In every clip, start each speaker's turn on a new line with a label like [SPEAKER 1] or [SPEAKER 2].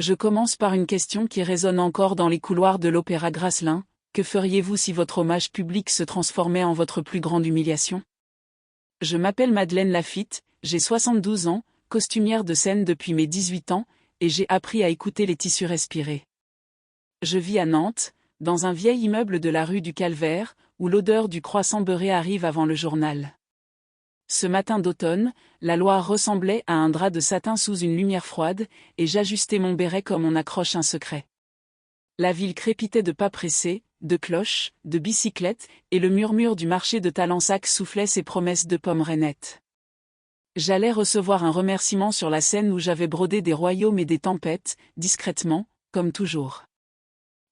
[SPEAKER 1] Je commence par une question qui résonne encore dans les couloirs de l'Opéra Grasselin. Que feriez-vous si votre hommage public se transformait en votre plus grande humiliation? Je m'appelle Madeleine Laffitte, j'ai 72 ans, costumière de scène depuis mes 18 ans, et j'ai appris à écouter les tissus respirer. Je vis à Nantes, dans un vieil immeuble de la rue du Calvaire, où l'odeur du croissant beurré arrive avant le journal. Ce matin d'automne, la Loire ressemblait à un drap de satin sous une lumière froide, et j'ajustais mon béret comme on accroche un secret. La ville crépitait de pas pressés, de cloches, de bicyclettes, et le murmure du marché de Talensac soufflait ses promesses de pommes rainettes. J'allais recevoir un remerciement sur la scène où j'avais brodé des royaumes et des tempêtes, discrètement, comme toujours.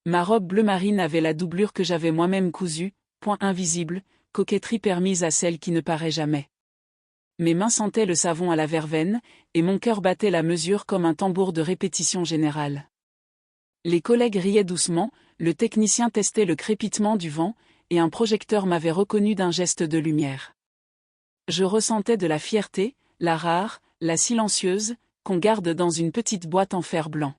[SPEAKER 1] Ma robe bleu marine avait la doublure que j'avais moi-même cousue, point invisible, coquetterie permise à celle qui ne paraît jamais. Mes mains sentaient le savon à la verveine, et mon cœur battait la mesure comme un tambour de répétition générale. Les collègues riaient doucement, le technicien testait le crépitement du vent, et un projecteur m'avait reconnu d'un geste de lumière. Je ressentais de la fierté, la rare, la silencieuse, qu'on garde dans une petite boîte en fer blanc.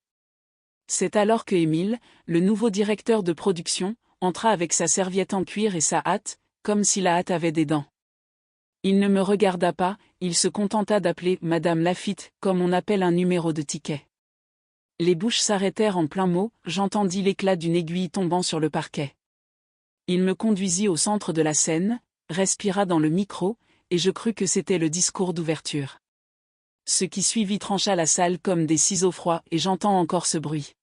[SPEAKER 1] C'est alors que Émile, le nouveau directeur de production, entra avec sa serviette en cuir et sa hâte, comme si la hâte avait des dents. Il ne me regarda pas, il se contenta d'appeler Madame Laffitte, comme on appelle un numéro de ticket. Les bouches s'arrêtèrent en plein mot, j'entendis l'éclat d'une aiguille tombant sur le parquet. Il me conduisit au centre de la scène, respira dans le micro, et je crus que c'était le discours d'ouverture. Ce qui suivit trancha la salle comme des ciseaux froids, et j'entends encore ce bruit.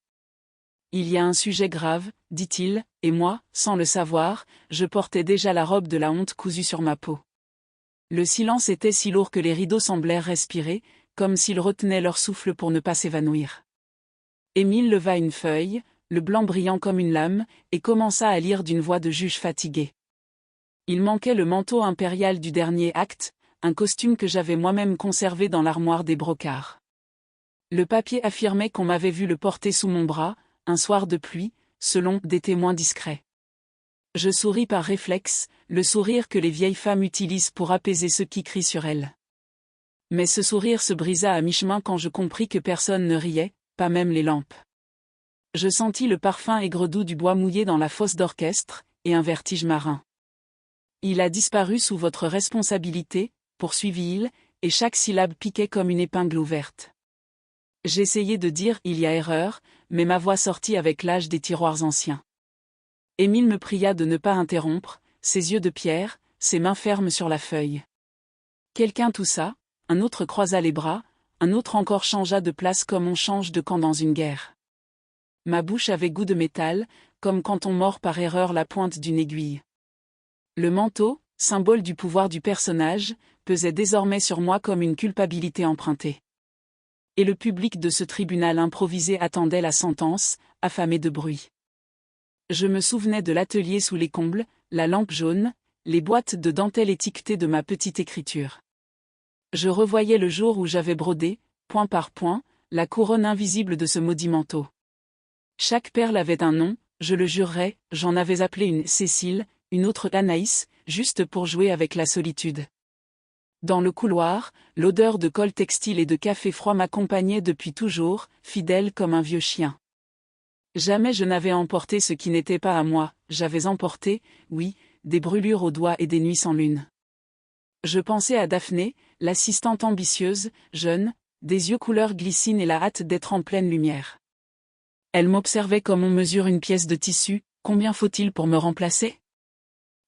[SPEAKER 1] Il y a un sujet grave, dit-il, et moi, sans le savoir, je portais déjà la robe de la honte cousue sur ma peau. Le silence était si lourd que les rideaux semblèrent respirer, comme s'ils retenaient leur souffle pour ne pas s'évanouir. Émile leva une feuille, le blanc brillant comme une lame, et commença à lire d'une voix de juge fatigué. Il manquait le manteau impérial du dernier acte, un costume que j'avais moi-même conservé dans l'armoire des brocarts. Le papier affirmait qu'on m'avait vu le porter sous mon bras, un soir de pluie, selon des témoins discrets. Je souris par réflexe, le sourire que les vieilles femmes utilisent pour apaiser ceux qui crient sur elles. Mais ce sourire se brisa à mi-chemin quand je compris que personne ne riait, pas même les lampes. Je sentis le parfum aigre-doux du bois mouillé dans la fosse d'orchestre, et un vertige marin. Il a disparu sous votre responsabilité, poursuivit-il, et chaque syllabe piquait comme une épingle ouverte. J'essayai de dire « il y a erreur », mais ma voix sortit avec l'âge des tiroirs anciens. Émile me pria de ne pas interrompre, ses yeux de pierre, ses mains fermes sur la feuille. Quelqu'un toussa, un autre croisa les bras, un autre encore changea de place comme on change de camp dans une guerre. Ma bouche avait goût de métal, comme quand on mord par erreur la pointe d'une aiguille. Le manteau, symbole du pouvoir du personnage, pesait désormais sur moi comme une culpabilité empruntée. Et le public de ce tribunal improvisé attendait la sentence, affamé de bruit. Je me souvenais de l'atelier sous les combles, la lampe jaune, les boîtes de dentelle étiquetées de ma petite écriture. Je revoyais le jour où j'avais brodé, point par point, la couronne invisible de ce maudit manteau. Chaque perle avait un nom, je le jurerais, j'en avais appelé une Cécile, une autre Anaïs, juste pour jouer avec la solitude. Dans le couloir, l'odeur de colle textile et de café froid m'accompagnait depuis toujours, fidèle comme un vieux chien. Jamais je n'avais emporté ce qui n'était pas à moi, j'avais emporté, oui, des brûlures aux doigts et des nuits sans lune. Je pensais à Daphné, l'assistante ambitieuse, jeune, des yeux couleur glycine et la hâte d'être en pleine lumière. Elle m'observait comme on mesure une pièce de tissu, combien faut-il pour me remplacer?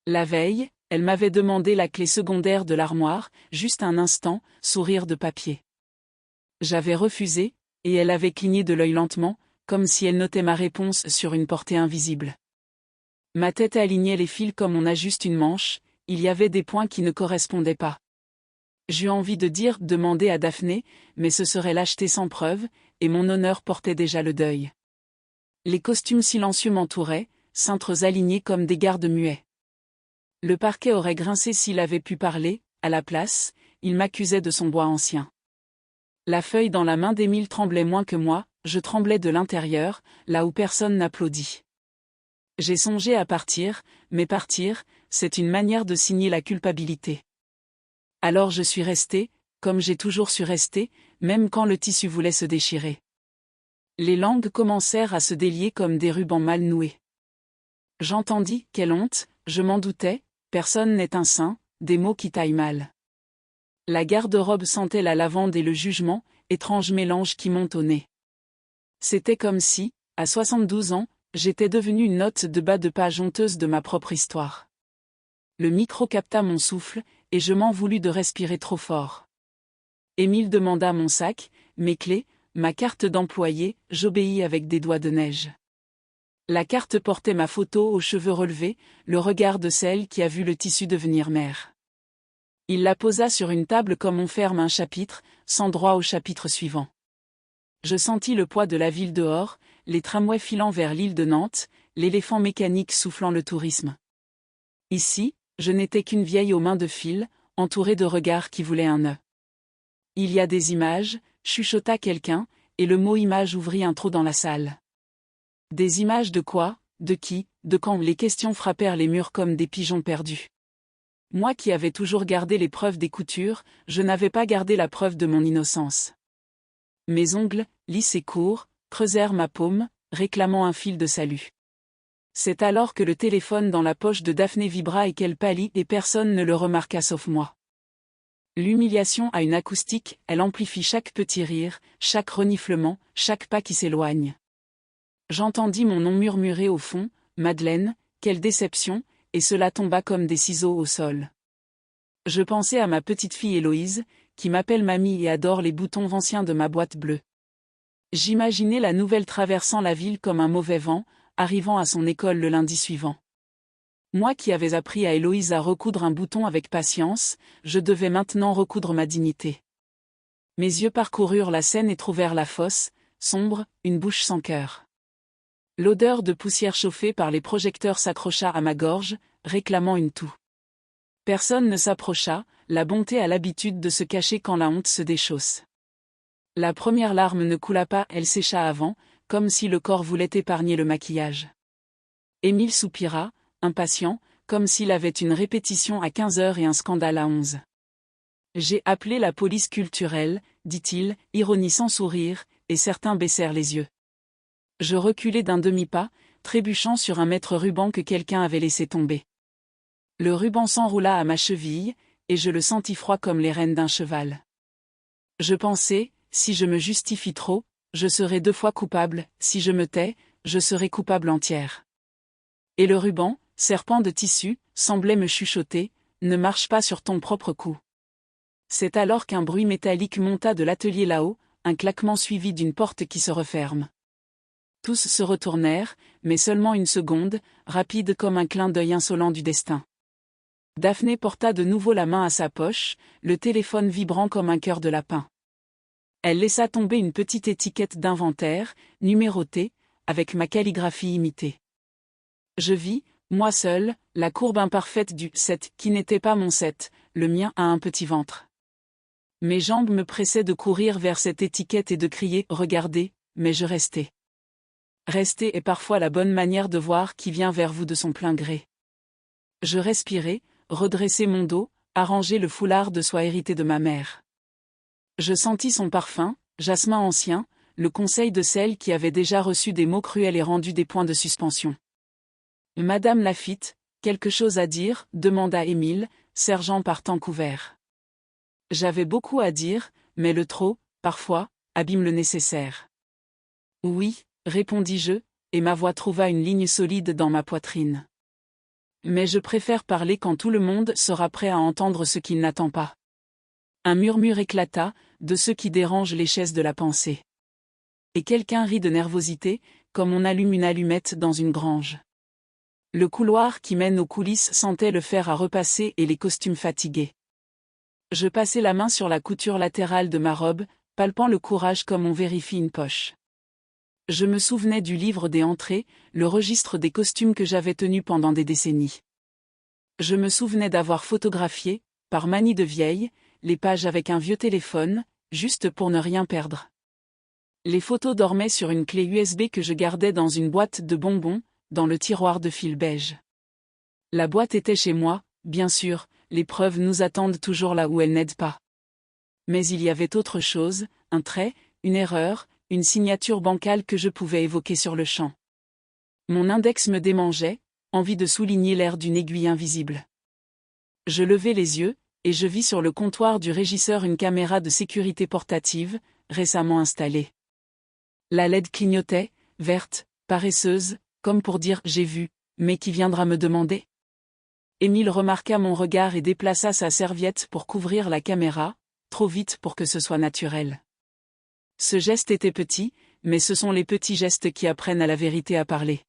[SPEAKER 1] La veille, elle m'avait demandé la clé secondaire de l'armoire, juste un instant, sourire de papier. J'avais refusé, et elle avait cligné de l'œil lentement, comme si elle notait ma réponse sur une portée invisible. Ma tête alignait les fils comme on ajuste une manche, il y avait des points qui ne correspondaient pas. J'eus envie de dire « demander à Daphné », mais ce serait lâcheté sans preuve, et mon honneur portait déjà le deuil. Les costumes silencieux m'entouraient, cintres alignés comme des gardes muets. Le parquet aurait grincé s'il avait pu parler, à la place, il m'accusait de son bois ancien. La feuille dans la main d'Émile tremblait moins que moi, je tremblais de l'intérieur, là où personne n'applaudit. J'ai songé à partir, mais partir, c'est une manière de signer la culpabilité. Alors je suis resté, comme j'ai toujours su rester, même quand le tissu voulait se déchirer. Les langues commencèrent à se délier comme des rubans mal noués. J'entendis, quelle honte, je m'en doutais, personne n'est un saint, des mots qui taillent mal. La garde-robe sentait la lavande et le jugement, étrange mélange qui monte au nez. C'était comme si, à 72 ans, j'étais devenue une note de bas de page honteuse de ma propre histoire. Le micro capta mon souffle, et je m'en voulus de respirer trop fort. Émile demanda mon sac, mes clés, ma carte d'employé, j'obéis avec des doigts de neige. La carte portait ma photo aux cheveux relevés, le regard de celle qui a vu le tissu devenir mère. Il la posa sur une table comme on ferme un chapitre, sans droit au chapitre suivant. Je sentis le poids de la ville dehors, les tramways filant vers l'île de Nantes, l'éléphant mécanique soufflant le tourisme. Ici, je n'étais qu'une vieille aux mains de fil, entourée de regards qui voulaient un nœud. Il y a des images, chuchota quelqu'un, et le mot image ouvrit un trou dans la salle. Des images de quoi, de qui, de quand? Les questions frappèrent les murs comme des pigeons perdus. Moi qui avais toujours gardé les preuves des coutures, je n'avais pas gardé la preuve de mon innocence. Mes ongles, lisses et courts, creusèrent ma paume, réclamant un fil de salut. C'est alors que le téléphone dans la poche de Daphné vibra et qu'elle pâlit et personne ne le remarqua sauf moi. L'humiliation a une acoustique, elle amplifie chaque petit rire, chaque reniflement, chaque pas qui s'éloigne. J'entendis mon nom murmurer au fond, Madeleine, quelle déception, et cela tomba comme des ciseaux au sol. Je pensais à ma petite fille Héloïse, qui m'appelle mamie et adore les boutons anciens de ma boîte bleue. J'imaginais la nouvelle traversant la ville comme un mauvais vent, arrivant à son école le lundi suivant. Moi qui avais appris à Héloïse à recoudre un bouton avec patience, je devais maintenant recoudre ma dignité. Mes yeux parcoururent la scène et trouvèrent la fosse, sombre, une bouche sans cœur. L'odeur de poussière chauffée par les projecteurs s'accrocha à ma gorge, réclamant une toux. Personne ne s'approcha, la bonté a l'habitude de se cacher quand la honte se déchausse. La première larme ne coula pas, elle sécha avant, comme si le corps voulait épargner le maquillage. Émile soupira, impatient, comme s'il avait une répétition à 15h et un scandale à 11. J'ai appelé la police culturelle, dit-il, ironie sans sourire, et certains baissèrent les yeux. Je reculai d'un demi-pas, trébuchant sur un mètre ruban que quelqu'un avait laissé tomber. Le ruban s'enroula à ma cheville, et je le sentis froid comme les rênes d'un cheval. Je pensais, si je me justifie trop, je serai 2 fois coupable, si je me tais, je serai coupable entière. Et le ruban, serpent de tissu, semblait me chuchoter, ne marche pas sur ton propre cou. C'est alors qu'un bruit métallique monta de l'atelier là-haut, un claquement suivi d'une porte qui se referme. Tous se retournèrent, mais seulement une seconde, rapide comme un clin d'œil insolent du destin. Daphné porta de nouveau la main à sa poche, le téléphone vibrant comme un cœur de lapin. Elle laissa tomber une petite étiquette d'inventaire, numérotée, avec ma calligraphie imitée. Je vis, moi seul, la courbe imparfaite du 7 qui n'était pas mon 7, le mien a un petit ventre. Mes jambes me pressaient de courir vers cette étiquette et de crier « Regardez », mais je restais. Rester est parfois la bonne manière de voir qui vient vers vous de son plein gré. Je respirai, redressai mon dos, arrangeai le foulard de soie hérité de ma mère. Je sentis son parfum, jasmin ancien, le conseil de celle qui avait déjà reçu des mots cruels et rendu des points de suspension. Madame Laffitte, quelque chose à dire, demanda Émile, sergent par temps couvert. J'avais beaucoup à dire, mais le trop, parfois, abîme le nécessaire. Oui, répondis-je, et ma voix trouva une ligne solide dans ma poitrine. Mais je préfère parler quand tout le monde sera prêt à entendre ce qu'il n'attend pas. Un murmure éclata, de ceux qui dérangent les chaises de la pensée. Et quelqu'un rit de nervosité, comme on allume une allumette dans une grange. Le couloir qui mène aux coulisses sentait le fer à repasser et les costumes fatigués. Je passai la main sur la couture latérale de ma robe, palpant le courage comme on vérifie une poche. Je me souvenais du livre des entrées, le registre des costumes que j'avais tenus pendant des décennies. Je me souvenais d'avoir photographié, par manie de vieille, les pages avec un vieux téléphone, juste pour ne rien perdre. Les photos dormaient sur une clé USB que je gardais dans une boîte de bonbons, dans le tiroir de fil beige. La boîte était chez moi, bien sûr, les preuves nous attendent toujours là où elles n'aident pas. Mais il y avait autre chose, un trait, une erreur, une signature bancale que je pouvais évoquer sur le champ. Mon index me démangeait, envie de souligner l'air d'une aiguille invisible. Je levai les yeux, et je vis sur le comptoir du régisseur une caméra de sécurité portative, récemment installée. La LED clignotait, verte, paresseuse, comme pour dire « j'ai vu, mais qui viendra me demander ?» Émile remarqua mon regard et déplaça sa serviette pour couvrir la caméra, trop vite pour que ce soit naturel. Ce geste était petit, mais ce sont les petits gestes qui apprennent à la vérité à parler.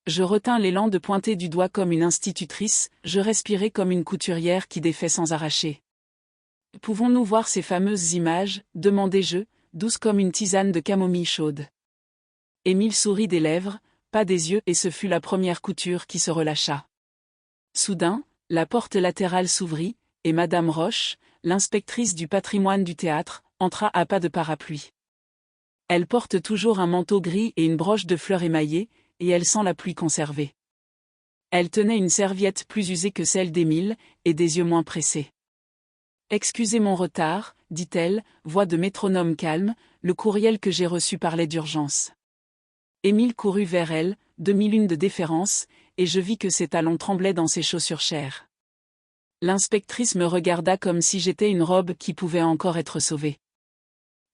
[SPEAKER 1] Je retins l'élan de pointer du doigt comme une institutrice, je respirai comme une couturière qui défait sans arracher. « Pouvons-nous voir ces fameuses images ?» demandai-je, douce comme une tisane de camomille chaude. Émile sourit des lèvres, pas des yeux, et ce fut la première couture qui se relâcha. Soudain, la porte latérale s'ouvrit, et Madame Roche, l'inspectrice du patrimoine du théâtre, entra à pas de parapluie. Elle porte toujours un manteau gris et une broche de fleurs émaillée, et elle sent la pluie conservée. Elle tenait une serviette plus usée que celle d'Émile, et des yeux moins pressés. « Excusez mon retard, dit-elle, voix de métronome calme, le courriel que j'ai reçu parlait d'urgence. » Émile courut vers elle, demi-lune de déférence, et je vis que ses talons tremblaient dans ses chaussures chères. L'inspectrice me regarda comme si j'étais une robe qui pouvait encore être sauvée.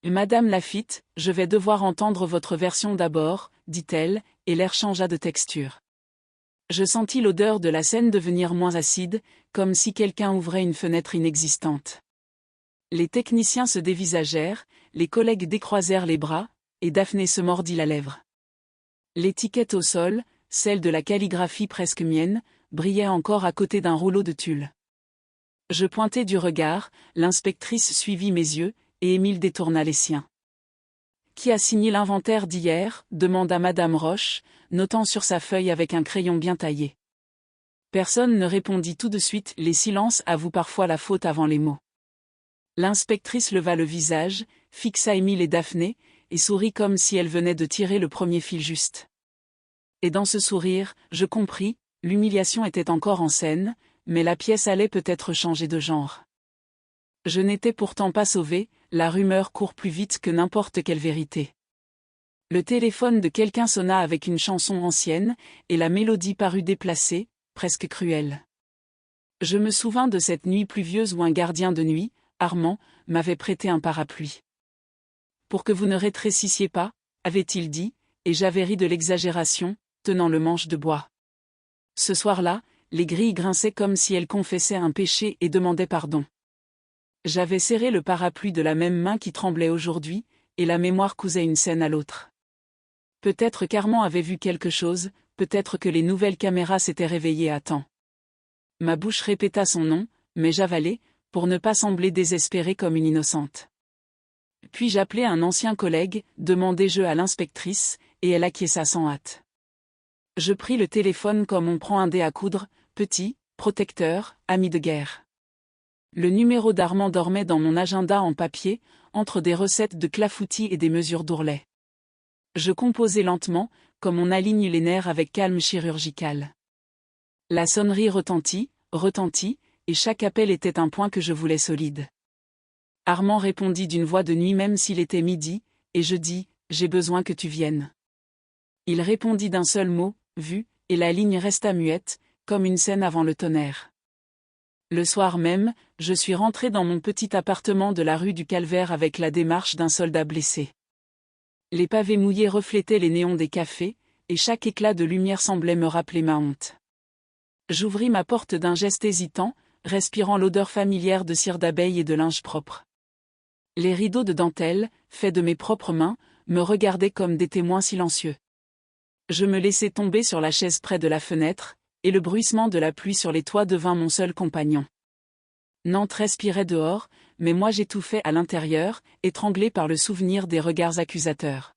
[SPEAKER 1] « Madame Laffitte, je vais devoir entendre votre version d'abord, dit-elle, et l'air changea de texture. Je sentis l'odeur de la scène devenir moins acide, comme si quelqu'un ouvrait une fenêtre inexistante. Les techniciens se dévisagèrent, les collègues décroisèrent les bras, et Daphné se mordit la lèvre. L'étiquette au sol, celle de la calligraphie presque mienne, brillait encore à côté d'un rouleau de tulle. Je pointai du regard, l'inspectrice suivit mes yeux, et Émile détourna les siens. « Qui a signé l'inventaire d'hier ?» demanda Madame Roche, notant sur sa feuille avec un crayon bien taillé. Personne ne répondit tout de suite, les silences avouent parfois la faute avant les mots. L'inspectrice leva le visage, fixa Émile et Daphné, et sourit comme si elle venait de tirer le premier fil juste. Et dans ce sourire, je compris, l'humiliation était encore en scène, mais la pièce allait peut-être changer de genre. Je n'étais pourtant pas sauvée, la rumeur court plus vite que n'importe quelle vérité. Le téléphone de quelqu'un sonna avec une chanson ancienne, et la mélodie parut déplacée, presque cruelle. Je me souvins de cette nuit pluvieuse où un gardien de nuit, Armand, m'avait prêté un parapluie. « Pour que vous ne rétrécissiez pas », avait-il dit, et j'avais ri de l'exagération, tenant le manche de bois. Ce soir-là, les grilles grinçaient comme si elles confessaient un péché et demandaient pardon. J'avais serré le parapluie de la même main qui tremblait aujourd'hui, et la mémoire cousait une scène à l'autre. Peut-être qu'Armand avait vu quelque chose, peut-être que les nouvelles caméras s'étaient réveillées à temps. Ma bouche répéta son nom, mais j'avalai, pour ne pas sembler désespérée comme une innocente. Puis j'appelai un ancien collègue, demandai-je à l'inspectrice, et elle acquiesça sans hâte. Je pris le téléphone comme on prend un dé à coudre, petit, protecteur, ami de guerre. Le numéro d'Armand dormait dans mon agenda en papier, entre des recettes de clafoutis et des mesures d'ourlet. Je composais lentement, comme on aligne les nerfs avec calme chirurgical. La sonnerie retentit, et chaque appel était un point que je voulais solide. Armand répondit d'une voix de nuit même s'il était midi, et je dis « J'ai besoin que tu viennes ». Il répondit d'un seul mot, « Vu », et la ligne resta muette, comme une scène avant le tonnerre. Le soir même, je suis rentré dans mon petit appartement de la rue du Calvaire avec la démarche d'un soldat blessé. Les pavés mouillés reflétaient les néons des cafés, et chaque éclat de lumière semblait me rappeler ma honte. J'ouvris ma porte d'un geste hésitant, respirant l'odeur familière de cire d'abeille et de linge propre. Les rideaux de dentelle, faits de mes propres mains, me regardaient comme des témoins silencieux. Je me laissai tomber sur la chaise près de la fenêtre, et le bruissement de la pluie sur les toits devint mon seul compagnon. Nantes respirait dehors, mais moi j'étouffais à l'intérieur, étranglé par le souvenir des regards accusateurs.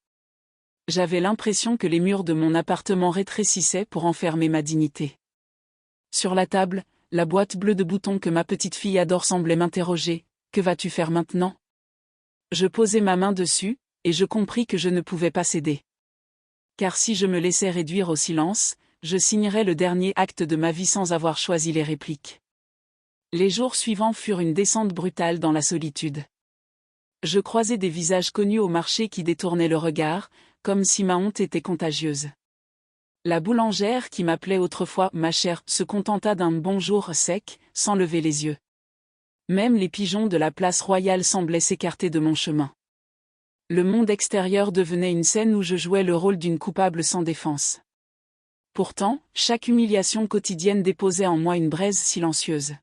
[SPEAKER 1] J'avais l'impression que les murs de mon appartement rétrécissaient pour enfermer ma dignité. Sur la table, la boîte bleue de boutons que ma petite fille adore semblait m'interroger. « Que vas-tu faire maintenant ?» Je posai ma main dessus, et je compris que je ne pouvais pas céder. Car si je me laissais réduire au silence, je signerais le dernier acte de ma vie sans avoir choisi les répliques. Les jours suivants furent une descente brutale dans la solitude. Je croisais des visages connus au marché qui détournaient le regard, comme si ma honte était contagieuse. La boulangère qui m'appelait autrefois « ma chère » se contenta d'un bonjour sec, sans lever les yeux. Même les pigeons de la place royale semblaient s'écarter de mon chemin. Le monde extérieur devenait une scène où je jouais le rôle d'une coupable sans défense. Pourtant, chaque humiliation quotidienne déposait en moi une braise silencieuse.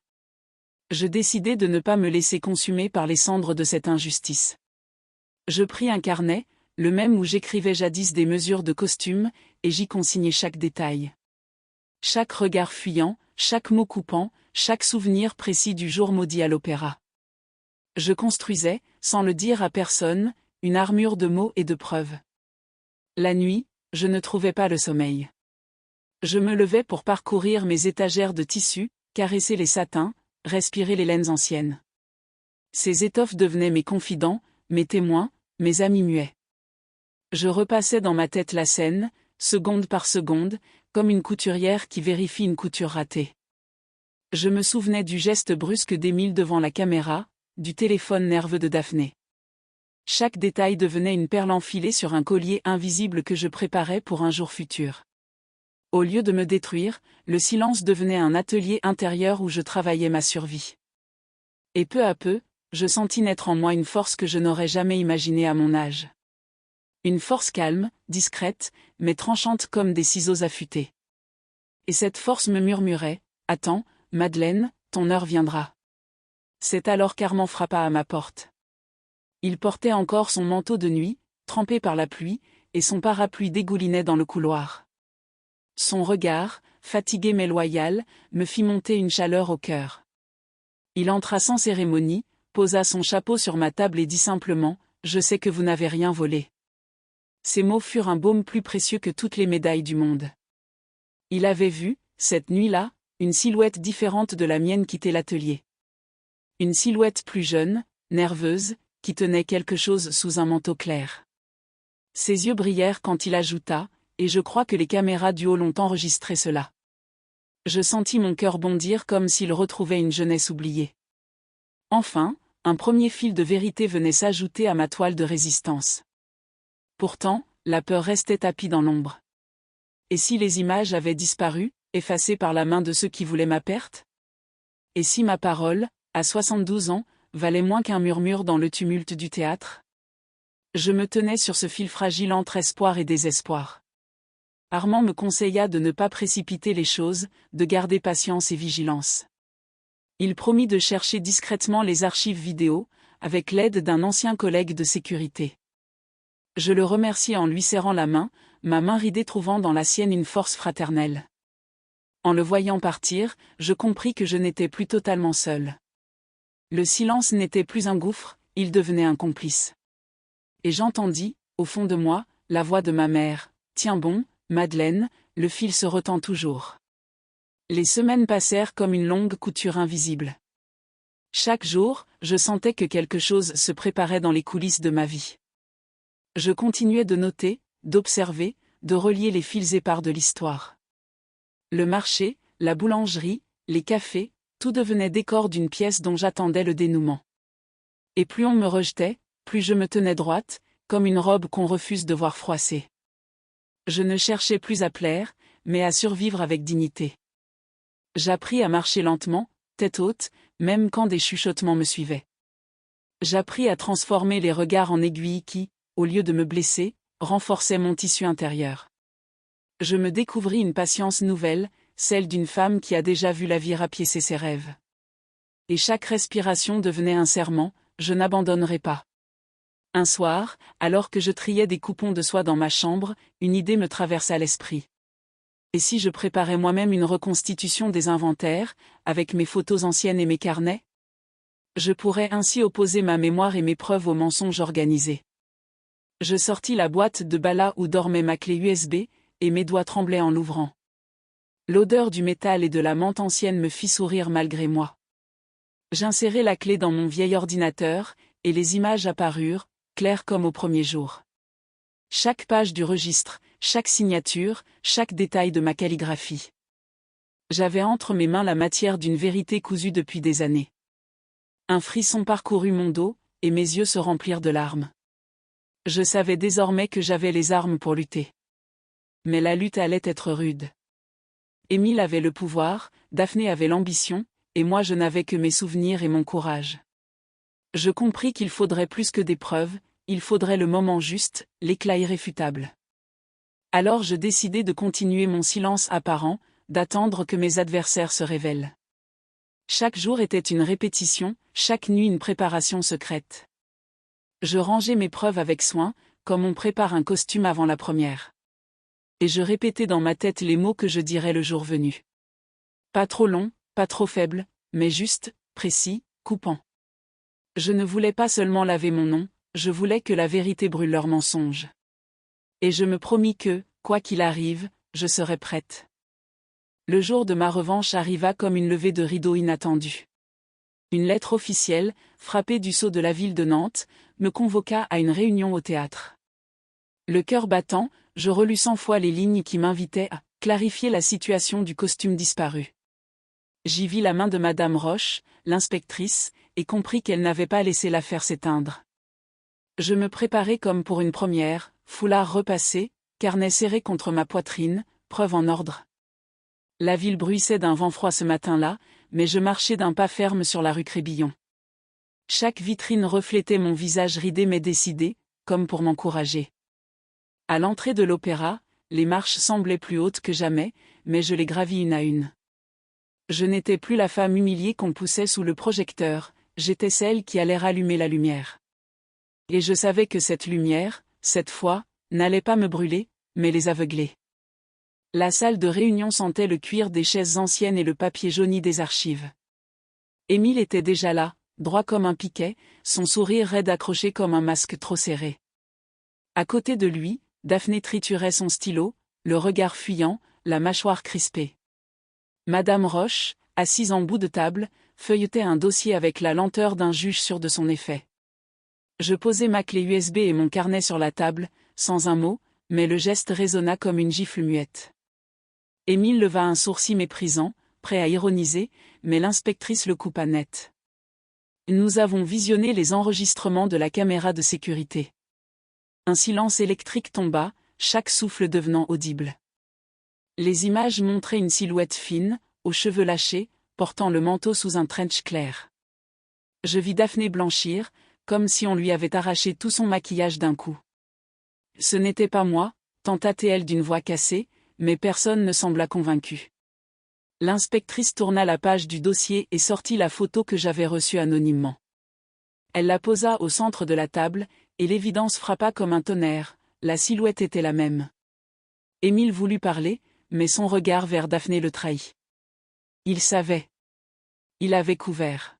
[SPEAKER 1] Je décidai de ne pas me laisser consumer par les cendres de cette injustice. Je pris un carnet, le même où j'écrivais jadis des mesures de costume, et j'y consignai chaque détail. Chaque regard fuyant, chaque mot coupant, chaque souvenir précis du jour maudit à l'opéra. Je construisais, sans le dire à personne, une armure de mots et de preuves. La nuit, je ne trouvais pas le sommeil. Je me levais pour parcourir mes étagères de tissus, caresser les satins, respirer les laines anciennes. Ces étoffes devenaient mes confidents, mes témoins, mes amis muets. Je repassais dans ma tête la scène, seconde par seconde, comme une couturière qui vérifie une couture ratée. Je me souvenais du geste brusque d'Émile devant la caméra, du téléphone nerveux de Daphné. Chaque détail devenait une perle enfilée sur un collier invisible que je préparais pour un jour futur. Au lieu de me détruire, le silence devenait un atelier intérieur où je travaillais ma survie. Et peu à peu, je sentis naître en moi une force que je n'aurais jamais imaginée à mon âge. Une force calme, discrète, mais tranchante comme des ciseaux affûtés. Et cette force me murmurait « Attends, Madeleine, ton heure viendra ». C'est alors qu'Armand frappa à ma porte. Il portait encore son manteau de nuit, trempé par la pluie, et son parapluie dégoulinait dans le couloir. Son regard, fatigué mais loyal, me fit monter une chaleur au cœur. Il entra sans cérémonie, posa son chapeau sur ma table et dit simplement « Je sais que vous n'avez rien volé ». Ces mots furent un baume plus précieux que toutes les médailles du monde. Il avait vu, cette nuit-là, une silhouette différente de la mienne quitter l'atelier. Une silhouette plus jeune, nerveuse, qui tenait quelque chose sous un manteau clair. Ses yeux brillèrent quand il ajouta « Et je crois que les caméras du haut l'ont enregistré cela ». Je sentis mon cœur bondir comme s'il retrouvait une jeunesse oubliée. Enfin, un premier fil de vérité venait s'ajouter à ma toile de résistance. Pourtant, la peur restait tapie dans l'ombre. Et si les images avaient disparu, effacées par la main de ceux qui voulaient ma perte? Et si ma parole, à 72 ans, valait moins qu'un murmure dans le tumulte du théâtre? Je me tenais sur ce fil fragile entre espoir et désespoir. Armand me conseilla de ne pas précipiter les choses, de garder patience et vigilance. Il promit de chercher discrètement les archives vidéo, avec l'aide d'un ancien collègue de sécurité. Je le remerciai en lui serrant la main, ma main ridée trouvant dans la sienne une force fraternelle. En le voyant partir, je compris que je n'étais plus totalement seul. Le silence n'était plus un gouffre, il devenait un complice. Et j'entendis, au fond de moi, la voix de ma mère. « Tiens bon, Madeleine, le fil se retend toujours. » Les semaines passèrent comme une longue couture invisible. Chaque jour, je sentais que quelque chose se préparait dans les coulisses de ma vie. Je continuais de noter, d'observer, de relier les fils épars de l'histoire. Le marché, la boulangerie, les cafés, tout devenait décor d'une pièce dont j'attendais le dénouement. Et plus on me rejetait, plus je me tenais droite, comme une robe qu'on refuse de voir froisser. Je ne cherchais plus à plaire, mais à survivre avec dignité. J'appris à marcher lentement, tête haute, même quand des chuchotements me suivaient. J'appris à transformer les regards en aiguilles qui, au lieu de me blesser, renforçaient mon tissu intérieur. Je me découvris une patience nouvelle, celle d'une femme qui a déjà vu la vie rapiécer ses rêves. Et chaque respiration devenait un serment, je n'abandonnerai pas. Un soir, alors que je triais des coupons de soie dans ma chambre, une idée me traversa l'esprit. Et si je préparais moi-même une reconstitution des inventaires, avec mes photos anciennes et mes carnets? Je pourrais ainsi opposer ma mémoire et mes preuves aux mensonges organisés. Je sortis la boîte de bala où dormait ma clé USB, et mes doigts tremblaient en l'ouvrant. L'odeur du métal et de la menthe ancienne me fit sourire malgré moi. J'insérai la clé dans mon vieil ordinateur, et les images apparurent, claires comme au premier jour. Chaque page du registre, chaque signature, chaque détail de ma calligraphie. J'avais entre mes mains la matière d'une vérité cousue depuis des années. Un frisson parcourut mon dos, et mes yeux se remplirent de larmes. Je savais désormais que j'avais les armes pour lutter. Mais la lutte allait être rude. Émile avait le pouvoir, Daphné avait l'ambition, et moi je n'avais que mes souvenirs et mon courage. Je compris qu'il faudrait plus que des preuves, il faudrait le moment juste, l'éclat irréfutable. Alors je décidai de continuer mon silence apparent, d'attendre que mes adversaires se révèlent. Chaque jour était une répétition, chaque nuit une préparation secrète. Je rangeais mes preuves avec soin, comme on prépare un costume avant la première. Et je répétais dans ma tête les mots que je dirais le jour venu. Pas trop long, pas trop faible, mais juste, précis, coupant. Je ne voulais pas seulement laver mon nom, je voulais que la vérité brûle leurs mensonges. Et je me promis que, quoi qu'il arrive, je serais prête. Le jour de ma revanche arriva comme une levée de rideau inattendue. Une lettre officielle, frappée du sceau de la ville de Nantes, me convoqua à une réunion au théâtre. Le cœur battant, je relus 100 fois les lignes qui m'invitaient à clarifier la situation du costume disparu. J'y vis la main de Madame Roche, l'inspectrice, et compris qu'elle n'avait pas laissé l'affaire s'éteindre. Je me préparai comme pour une première, foulard repassé, carnet serré contre ma poitrine, preuve en ordre. La ville bruissait d'un vent froid ce matin-là, mais je marchais d'un pas ferme sur la rue Crébillon. Chaque vitrine reflétait mon visage ridé mais décidé, comme pour m'encourager. À l'entrée de l'opéra, les marches semblaient plus hautes que jamais, mais je les gravis une à une. Je n'étais plus la femme humiliée qu'on poussait sous le projecteur, j'étais celle qui allait rallumer la lumière. Et je savais que cette lumière, cette fois, n'allait pas me brûler, mais les aveugler. La salle de réunion sentait le cuir des chaises anciennes et le papier jauni des archives. Émile était déjà là, droit comme un piquet, son sourire raide accroché comme un masque trop serré. À côté de lui, Daphné triturait son stylo, le regard fuyant, la mâchoire crispée. Madame Roche, assise en bout de table, feuilletait un dossier avec la lenteur d'un juge sûr de son effet. Je posai ma clé USB et mon carnet sur la table, sans un mot, mais le geste résonna comme une gifle muette. Émile leva un sourcil méprisant, prêt à ironiser, mais l'inspectrice le coupa net. Nous avons visionné les enregistrements de la caméra de sécurité. Un silence électrique tomba, chaque souffle devenant audible. Les images montraient une silhouette fine, aux cheveux lâchés, portant le manteau sous un trench clair. Je vis Daphné blanchir, comme si on lui avait arraché tout son maquillage d'un coup. Ce n'était pas moi, tenta-t-elle d'une voix cassée, mais personne ne sembla convaincu. L'inspectrice tourna la page du dossier et sortit la photo que j'avais reçue anonymement. Elle la posa au centre de la table, et l'évidence frappa comme un tonnerre, la silhouette était la même. Émile voulut parler, mais son regard vers Daphné le trahit. Il savait. Il avait couvert.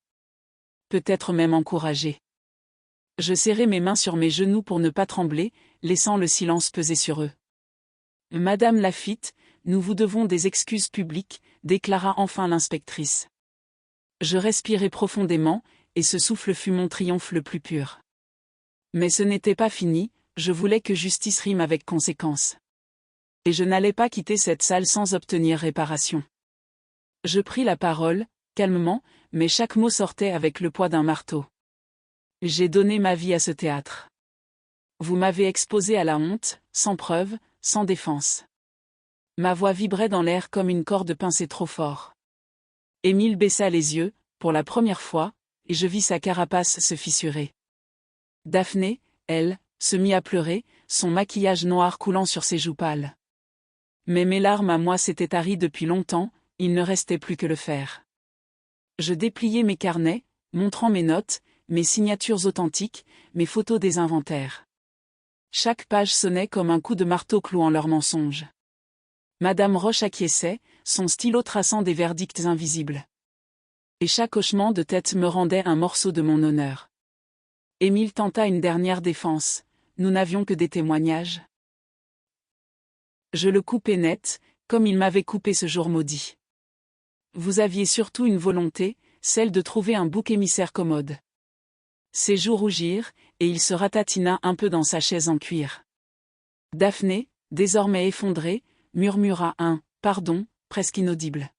[SPEAKER 1] Peut-être même encouragé. Je serrai mes mains sur mes genoux pour ne pas trembler, laissant le silence peser sur eux. Madame Laffitte, nous vous devons des excuses publiques, déclara enfin l'inspectrice. Je respirai profondément, et ce souffle fut mon triomphe le plus pur. Mais ce n'était pas fini, je voulais que justice rime avec conséquence. Et je n'allais pas quitter cette salle sans obtenir réparation. Je pris la parole, calmement, mais chaque mot sortait avec le poids d'un marteau. J'ai donné ma vie à ce théâtre. Vous m'avez exposé à la honte, sans preuve, sans défense. Ma voix vibrait dans l'air comme une corde pincée trop fort. Émile baissa les yeux, pour la première fois, et je vis sa carapace se fissurer. Daphné, elle, se mit à pleurer, son maquillage noir coulant sur ses joues pâles. Mais mes larmes à moi s'étaient taries depuis longtemps, il ne restait plus que le faire. Je dépliai mes carnets, montrant mes notes, mes signatures authentiques, mes photos des inventaires. Chaque page sonnait comme un coup de marteau clouant leurs mensonges. Madame Roche acquiesçait, son stylo traçant des verdicts invisibles. Et chaque hochement de tête me rendait un morceau de mon honneur. Émile tenta une dernière défense, nous n'avions que des témoignages. Je le coupai net, comme il m'avait coupé ce jour maudit. Vous aviez surtout une volonté, celle de trouver un bouc émissaire commode. Ses joues rougirent, et il se ratatina un peu dans sa chaise en cuir. Daphné, désormais effondrée, murmura un « pardon » presque inaudible.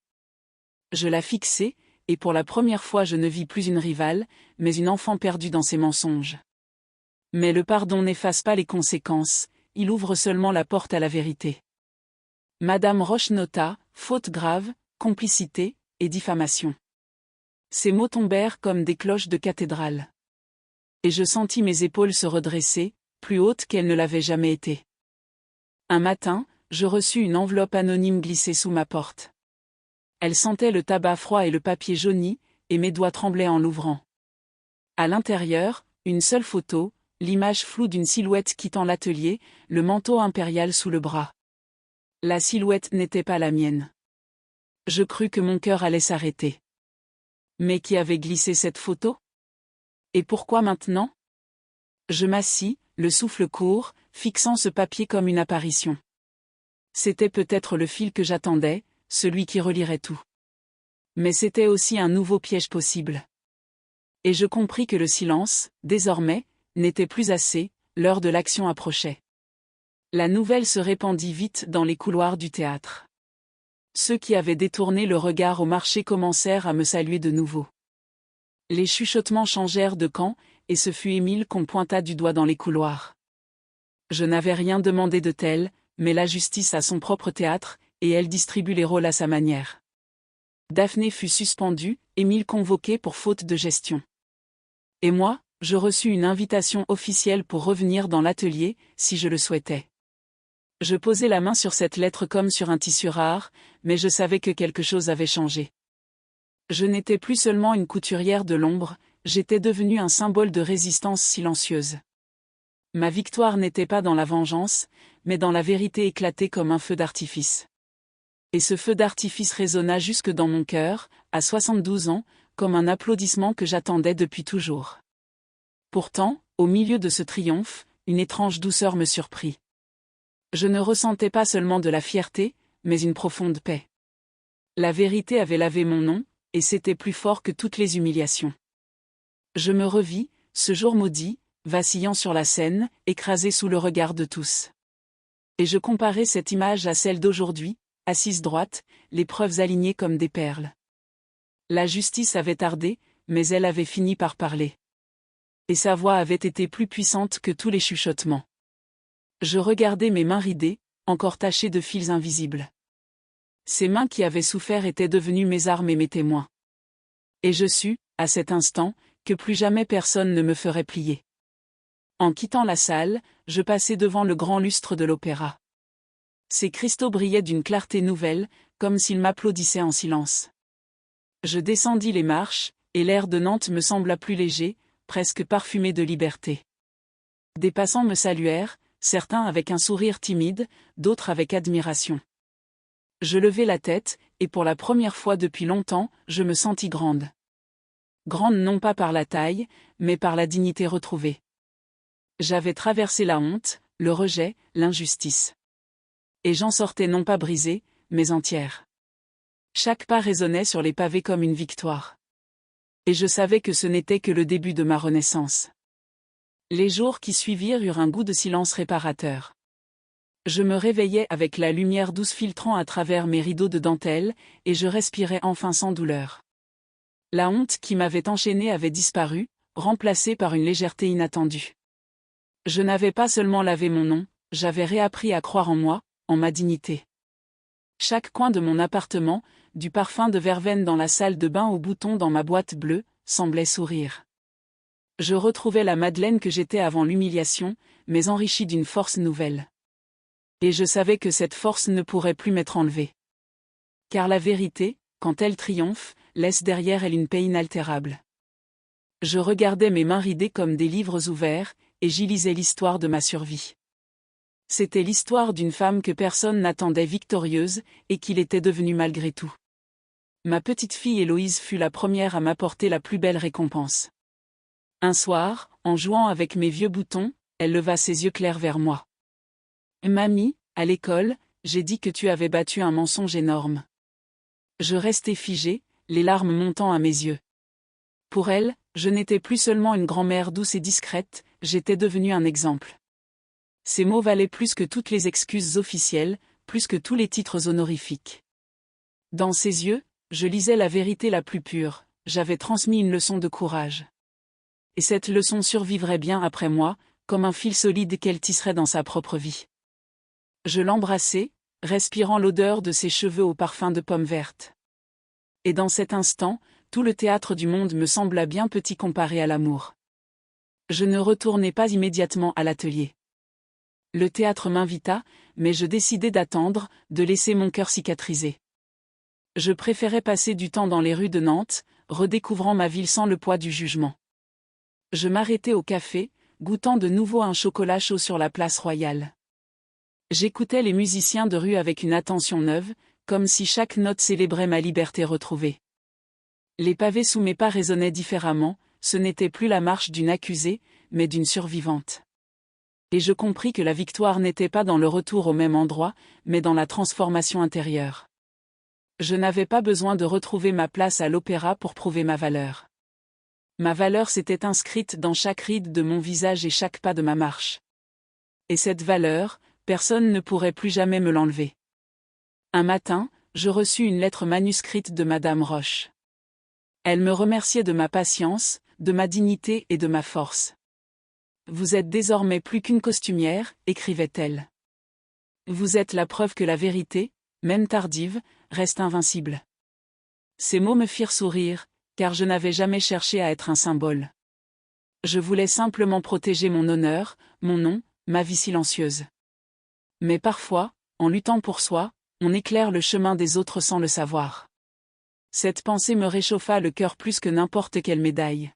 [SPEAKER 1] Je la fixai, et pour la première fois je ne vis plus une rivale, mais une enfant perdue dans ses mensonges. Mais le pardon n'efface pas les conséquences, il ouvre seulement la porte à la vérité. Madame Roche nota, faute grave, complicité, et diffamation. Ces mots tombèrent comme des cloches de cathédrale. Et je sentis mes épaules se redresser, plus hautes qu'elles ne l'avaient jamais été. Un matin, je reçus une enveloppe anonyme glissée sous ma porte. Elle sentait le tabac froid et le papier jauni, et mes doigts tremblaient en l'ouvrant. À l'intérieur, une seule photo, l'image floue d'une silhouette quittant l'atelier, le manteau impérial sous le bras. La silhouette n'était pas la mienne. Je crus que mon cœur allait s'arrêter. Mais qui avait glissé cette photo? Et pourquoi maintenant? Je m'assis, le souffle court, fixant ce papier comme une apparition. C'était peut-être le fil que j'attendais, celui qui relierait tout. Mais c'était aussi un nouveau piège possible. Et je compris que le silence, désormais, n'était plus assez, l'heure de l'action approchait. La nouvelle se répandit vite dans les couloirs du théâtre. Ceux qui avaient détourné le regard au marché commencèrent à me saluer de nouveau. Les chuchotements changèrent de camp, et ce fut Émile qu'on pointa du doigt dans les couloirs. Je n'avais rien demandé de tel, mais la justice a son propre théâtre, et elle distribue les rôles à sa manière. Daphné fut suspendue, Émile convoqué pour faute de gestion. Et moi, je reçus une invitation officielle pour revenir dans l'atelier, si je le souhaitais. Je posai la main sur cette lettre comme sur un tissu rare, mais je savais que quelque chose avait changé. Je n'étais plus seulement une couturière de l'ombre, j'étais devenue un symbole de résistance silencieuse. Ma victoire n'était pas dans la vengeance, mais dans la vérité éclatée comme un feu d'artifice. Et ce feu d'artifice résonna jusque dans mon cœur, à 72 ans, comme un applaudissement que j'attendais depuis toujours. Pourtant, au milieu de ce triomphe, une étrange douceur me surprit. Je ne ressentais pas seulement de la fierté, mais une profonde paix. La vérité avait lavé mon nom, et c'était plus fort que toutes les humiliations. Je me revis, ce jour maudit, vacillant sur la scène, écrasé sous le regard de tous. Et je comparais cette image à celle d'aujourd'hui, assise droite, les preuves alignées comme des perles. La justice avait tardé, mais elle avait fini par parler. Et sa voix avait été plus puissante que tous les chuchotements. Je regardais mes mains ridées, encore tachées de fils invisibles. Ces mains qui avaient souffert étaient devenues mes armes et mes témoins. Et je sus, à cet instant, que plus jamais personne ne me ferait plier. En quittant la salle, je passai devant le grand lustre de l'opéra. Ses cristaux brillaient d'une clarté nouvelle, comme s'ils m'applaudissaient en silence. Je descendis les marches, et l'air de Nantes me sembla plus léger, presque parfumé de liberté. Des passants me saluèrent, certains avec un sourire timide, d'autres avec admiration. Je levai la tête, et pour la première fois depuis longtemps, je me sentis grande. Grande non pas par la taille, mais par la dignité retrouvée. J'avais traversé la honte, le rejet, l'injustice. Et j'en sortais non pas brisée, mais entière. Chaque pas résonnait sur les pavés comme une victoire. Et je savais que ce n'était que le début de ma renaissance. Les jours qui suivirent eurent un goût de silence réparateur. Je me réveillais avec la lumière douce filtrant à travers mes rideaux de dentelle, et je respirais enfin sans douleur. La honte qui m'avait enchaînée avait disparu, remplacée par une légèreté inattendue. Je n'avais pas seulement lavé mon nom, j'avais réappris à croire en moi, en ma dignité. Chaque coin de mon appartement, du parfum de verveine dans la salle de bain au bouton dans ma boîte bleue, semblait sourire. Je retrouvais la Madeleine que j'étais avant l'humiliation, mais enrichie d'une force nouvelle. Et je savais que cette force ne pourrait plus m'être enlevée. Car la vérité, quand elle triomphe, laisse derrière elle une paix inaltérable. Je regardais mes mains ridées comme des livres ouverts, et j'y lisais l'histoire de ma survie. C'était l'histoire d'une femme que personne n'attendait victorieuse, et qu'il était devenue malgré tout. Ma petite fille Héloïse fut la première à m'apporter la plus belle récompense. Un soir, en jouant avec mes vieux boutons, elle leva ses yeux clairs vers moi. « Mamie, à l'école, j'ai dit que tu avais battu un mensonge énorme. » Je restai figée, les larmes montant à mes yeux. Pour elle, je n'étais plus seulement une grand-mère douce et discrète, j'étais devenue un exemple. Ces mots valaient plus que toutes les excuses officielles, plus que tous les titres honorifiques. Dans ses yeux, Je lisais la vérité la plus pure, j'avais transmis une leçon de courage. Et cette leçon survivrait bien après moi, comme un fil solide qu'elle tisserait dans sa propre vie. Je l'embrassai, respirant l'odeur de ses cheveux au parfum de pommes vertes. Et dans cet instant, tout le théâtre du monde me sembla bien petit comparé à l'amour. Je ne retournai pas immédiatement à l'atelier. Le théâtre m'invita, mais je décidai d'attendre, de laisser mon cœur cicatriser. Je préférais passer du temps dans les rues de Nantes, redécouvrant ma ville sans le poids du jugement. Je m'arrêtai au café, goûtant de nouveau un chocolat chaud sur la place Royale. J'écoutais les musiciens de rue avec une attention neuve, comme si chaque note célébrait ma liberté retrouvée. Les pavés sous mes pas résonnaient différemment, ce n'était plus la marche d'une accusée, mais d'une survivante. Et je compris que la victoire n'était pas dans le retour au même endroit, mais dans la transformation intérieure. Je n'avais pas besoin de retrouver ma place à l'opéra pour prouver ma valeur. Ma valeur s'était inscrite dans chaque ride de mon visage et chaque pas de ma marche. Et cette valeur, personne ne pourrait plus jamais me l'enlever. Un matin, je reçus une lettre manuscrite de Madame Roche. Elle me remerciait de ma patience, de ma dignité et de ma force. « Vous êtes désormais plus qu'une costumière », écrivait-elle. « Vous êtes la preuve que la vérité, même tardive, reste invincible. » Ces mots me firent sourire, car je n'avais jamais cherché à être un symbole. Je voulais simplement protéger mon honneur, mon nom, ma vie silencieuse. Mais parfois, en luttant pour soi, on éclaire le chemin des autres sans le savoir. Cette pensée me réchauffa le cœur plus que n'importe quelle médaille.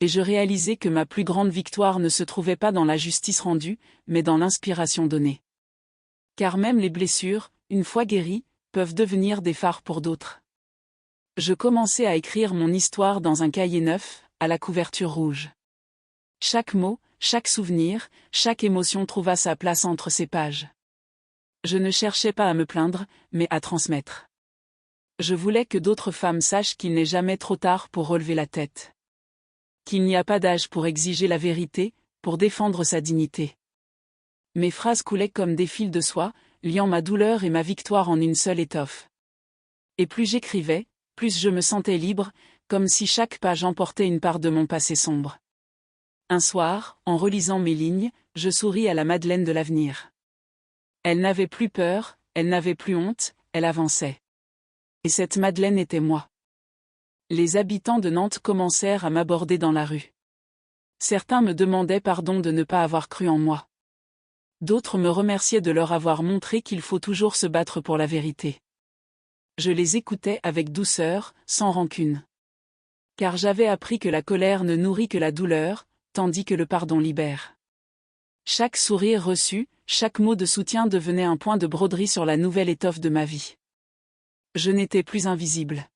[SPEAKER 1] Et je réalisai que ma plus grande victoire ne se trouvait pas dans la justice rendue, mais dans l'inspiration donnée. Car même les blessures, une fois guéries, peuvent devenir des phares pour d'autres. Je commençai à écrire mon histoire dans un cahier neuf, à la couverture rouge. Chaque mot, chaque souvenir, chaque émotion trouva sa place entre ces pages. Je ne cherchais pas à me plaindre, mais à transmettre. Je voulais que d'autres femmes sachent qu'il n'est jamais trop tard pour relever la tête. Qu'il n'y a pas d'âge pour exiger la vérité, pour défendre sa dignité. Mes phrases coulaient comme des fils de soie, liant ma douleur et ma victoire en une seule étoffe. Et plus j'écrivais, plus je me sentais libre, comme si chaque page emportait une part de mon passé sombre. Un soir, en relisant mes lignes, je souris à la Madeleine de l'avenir. Elle n'avait plus peur, elle n'avait plus honte, elle avançait. Et cette Madeleine était moi. Les habitants de Nantes commencèrent à m'aborder dans la rue. Certains me demandaient pardon de ne pas avoir cru en moi. D'autres me remerciaient de leur avoir montré qu'il faut toujours se battre pour la vérité. Je les écoutais avec douceur, sans rancune. Car j'avais appris que la colère ne nourrit que la douleur, tandis que le pardon libère. Chaque sourire reçu, chaque mot de soutien devenait un point de broderie sur la nouvelle étoffe de ma vie. Je n'étais plus invisible.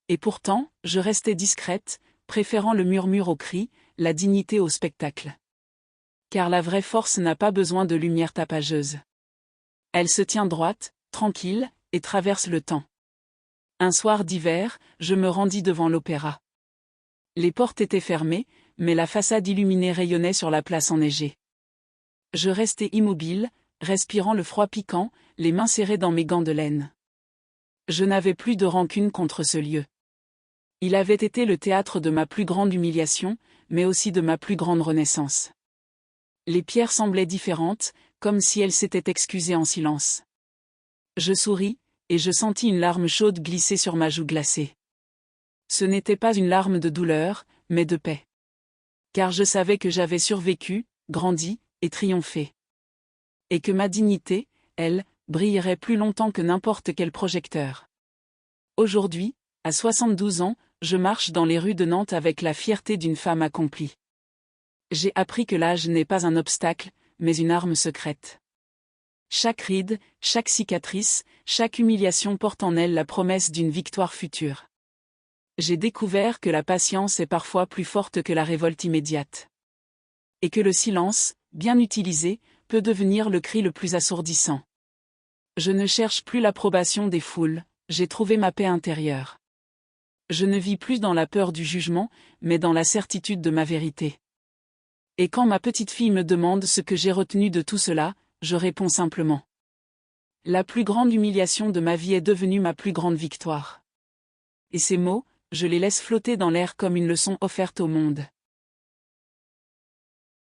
[SPEAKER 1] Et pourtant, je restais discrète, préférant le murmure au cri, la dignité au spectacle. Car la vraie force n'a pas besoin de lumière tapageuse. Elle se tient droite, tranquille, et traverse le temps. Un soir d'hiver, je me rendis devant l'opéra. Les portes étaient fermées, mais la façade illuminée rayonnait sur la place enneigée. Je restai immobile, respirant le froid piquant, les mains serrées dans mes gants de laine. Je n'avais plus de rancune contre ce lieu. Il avait été le théâtre de ma plus grande humiliation, mais aussi de ma plus grande renaissance. Les pierres semblaient différentes, comme si elles s'étaient excusées en silence. Je souris, et je sentis une larme chaude glisser sur ma joue glacée. Ce n'était pas une larme de douleur, mais de paix. Car je savais que j'avais survécu, grandi, et triomphé. Et que ma dignité, elle, brillerait plus longtemps que n'importe quel projecteur. Aujourd'hui, à 72 ans, je marche dans les rues de Nantes avec la fierté d'une femme accomplie. J'ai appris que l'âge n'est pas un obstacle, mais une arme secrète. Chaque ride, chaque cicatrice, chaque humiliation porte en elle la promesse d'une victoire future. J'ai découvert que la patience est parfois plus forte que la révolte immédiate. Et que le silence, bien utilisé, peut devenir le cri le plus assourdissant. Je ne cherche plus l'approbation des foules, j'ai trouvé ma paix intérieure. Je ne vis plus dans la peur du jugement, mais dans la certitude de ma vérité. Et quand ma petite fille me demande ce que j'ai retenu de tout cela, je réponds simplement. La plus grande humiliation de ma vie est devenue ma plus grande victoire. Et ces mots, je les laisse flotter dans l'air comme une leçon offerte au monde.